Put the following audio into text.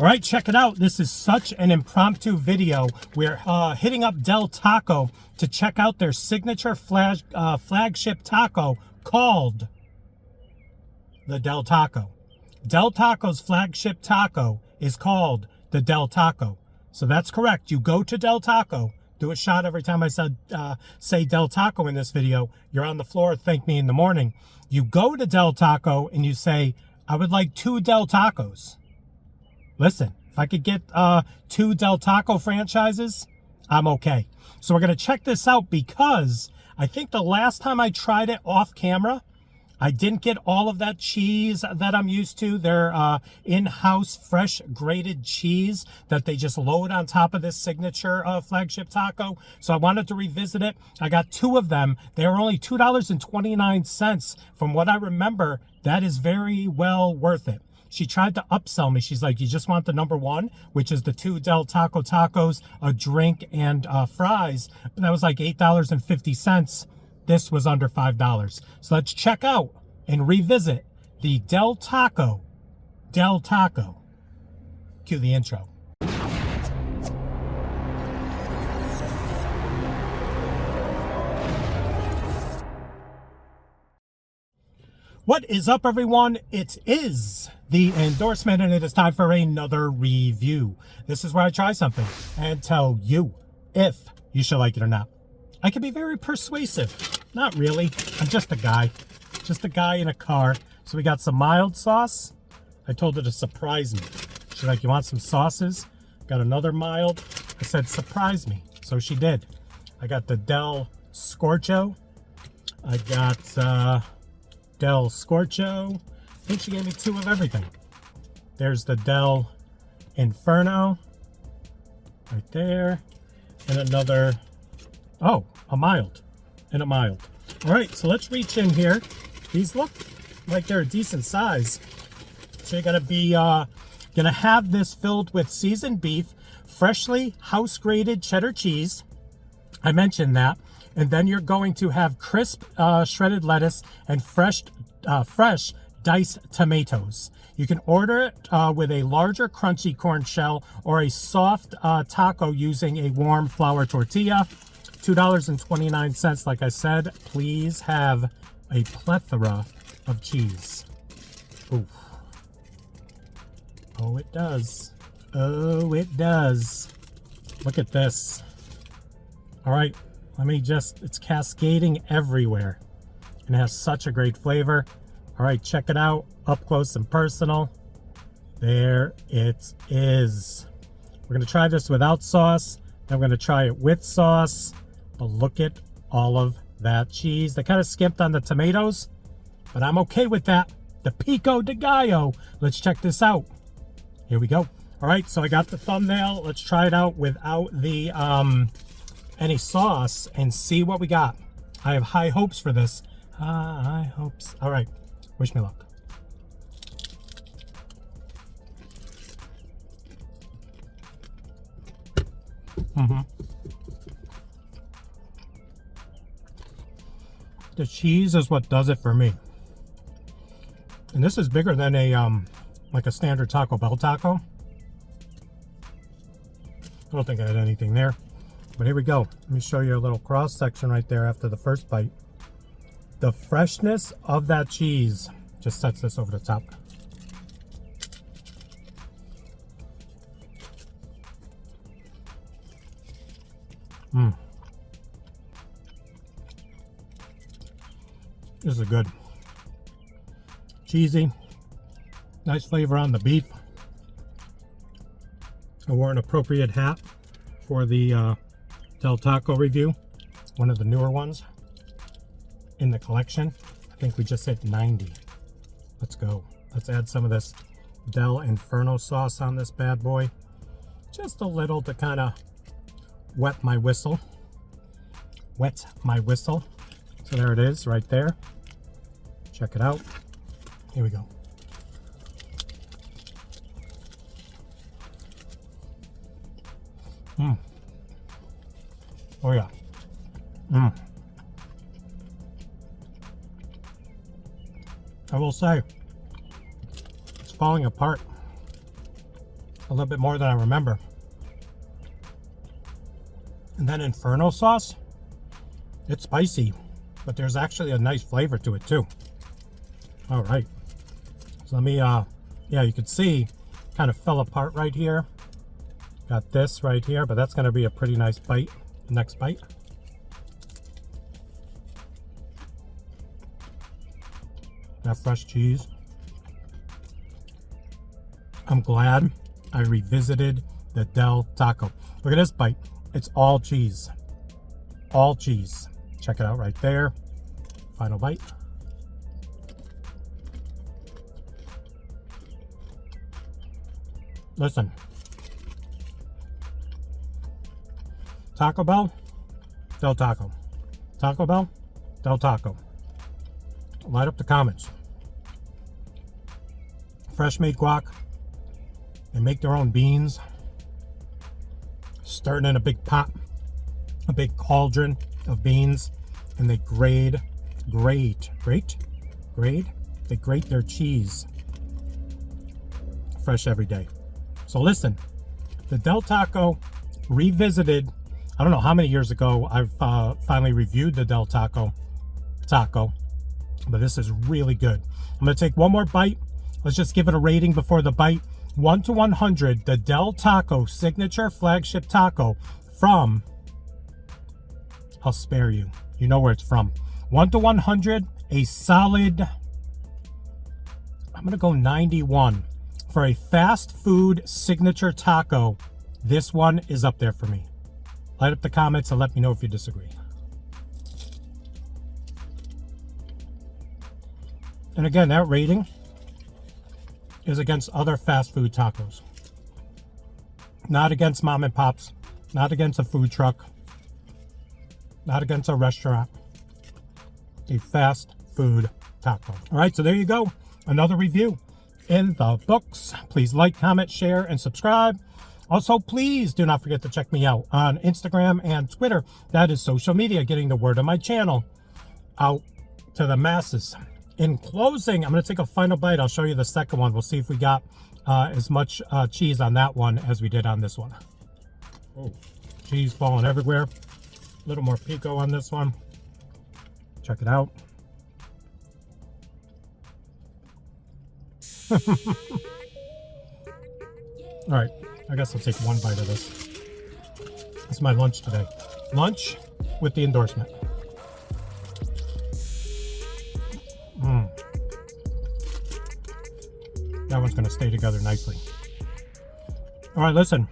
All right, check it out. This is such an impromptu video. We're hitting up Del Taco to check out their signature flagship taco called the Del Taco. Del Taco's flagship taco is called the Del Taco. So that's correct. You go to Del Taco. Do a shot every time I say Del Taco in this video. You're on the floor. Thank me in the morning. You go to Del Taco and you say, I would like 2 Del Tacos. Listen, if I could get 2 Del Taco franchises, I'm okay. So we're going to check this out because I think the last time I tried it off camera, I didn't get all of that cheese that I'm used to. Their in-house fresh grated cheese that they just load on top of this signature flagship taco. So I wanted to revisit it. I got 2 of them. They were only $2.29. From what I remember, that is very well worth it. She tried to upsell me. She's like, you just want the number 1, which is the 2 Del Taco tacos, a drink, and fries. But that was like $8.50. This was under $5. So let's check out and revisit the Del Taco. Del Taco. Cue the intro. What is up, everyone? It is the endorsement, and it is time for another review. This is where I try something and tell you if you should like it or not. I can be very persuasive. Not really. I'm just a guy. Just a guy in a car. So we got some mild sauce. I told her to surprise me. She's like, you want some sauces? Got another mild. I said, surprise me. So she did. I got the Del Scorcho. I got Del Scorcho. I think she gave me 2 of everything. There's the Del Inferno. Right there. And another... Oh, a mild and a mild. All right, so let's reach in here. These look like they're a decent size. So you're gonna have this filled with seasoned beef, freshly house-grated cheddar cheese. I mentioned that. And then you're going to have crisp shredded lettuce and fresh diced tomatoes. You can order it with a larger crunchy corn shell or a soft taco using a warm flour tortilla. $2.29, like I said. Please have a plethora of cheese. Ooh. Oh, it does. Oh, it does. Look at this. All right, it's cascading everywhere. And it has such a great flavor. All right, check it out up close and personal. There it is. We're gonna try this without sauce. Then we're gonna try it with sauce. But look at all of that cheese. They kind of skimped on the tomatoes, but I'm okay with that. The pico de gallo. Let's check this out. Here we go. All right, so I got the thumbnail. Let's try it out without the any sauce and see what we got. I have high hopes for this. High hopes. All right, wish me luck. The cheese is what does it for me. And this is bigger than a like a standard Taco Bell taco. I don't think I had anything there. But here we go. Let me show you a little cross section right there after the first bite. The freshness of that cheese just sets this over the top. This is good. Cheesy. Nice flavor on the beef. I wore an appropriate hat for the Del Taco review. One of the newer ones in the collection. I think we just hit 90. Let's go. Let's add some of this Del Inferno sauce on this bad boy. Just a little to kind of wet my whistle. Wet my whistle. So there it is right there. Check it out. Here we go. Oh yeah. I will say, it's falling apart. A little bit more than I remember. And then Inferno sauce. It's spicy, but there's actually a nice flavor to it too. All right. So let me, yeah, you can see kind of fell apart right here. Got this right here, but that's going to be a pretty nice bite. Next bite. That fresh cheese. I'm glad I revisited the Del Taco. Look at this bite. It's all cheese. All cheese. Check it out right there. Final bite. Listen. Taco Bell, Del Taco. Taco Bell, Del Taco. Light up the comments. Fresh made guac. They make their own beans. Stir it in a big pot, a big cauldron of beans, and they grate their cheese. Fresh every day. So listen, the Del Taco revisited. I don't know how many years ago I've finally reviewed the Del Taco, but this is really good. I'm gonna take one more bite. Let's just give it a rating before the bite. 1 to 100, the Del Taco signature flagship taco from, I'll spare you. You know where it's from. 1 to 100, a solid, I'm gonna go 91. For a fast food signature taco, this one is up there for me. Light up the comments and let me know if you disagree. And again, that rating is against other fast food tacos. Not against mom and pops, not against a food truck, not against a restaurant. A fast food taco. All right, so there you go. Another review in the books. Please like, comment, share, and subscribe. Also, please do not forget to check me out on Instagram and Twitter. That is social media, getting the word of my channel out to the masses. In closing, I'm going to take a final bite. I'll show you the second one. We'll see if we got as much cheese on that one as we did on this one. Oh, cheese falling everywhere. A little more pico on this one. Check it out. All right, I guess I'll take one bite of this. It's my lunch today. Lunch with the endorsement. That one's going to stay together nicely. All right, listen.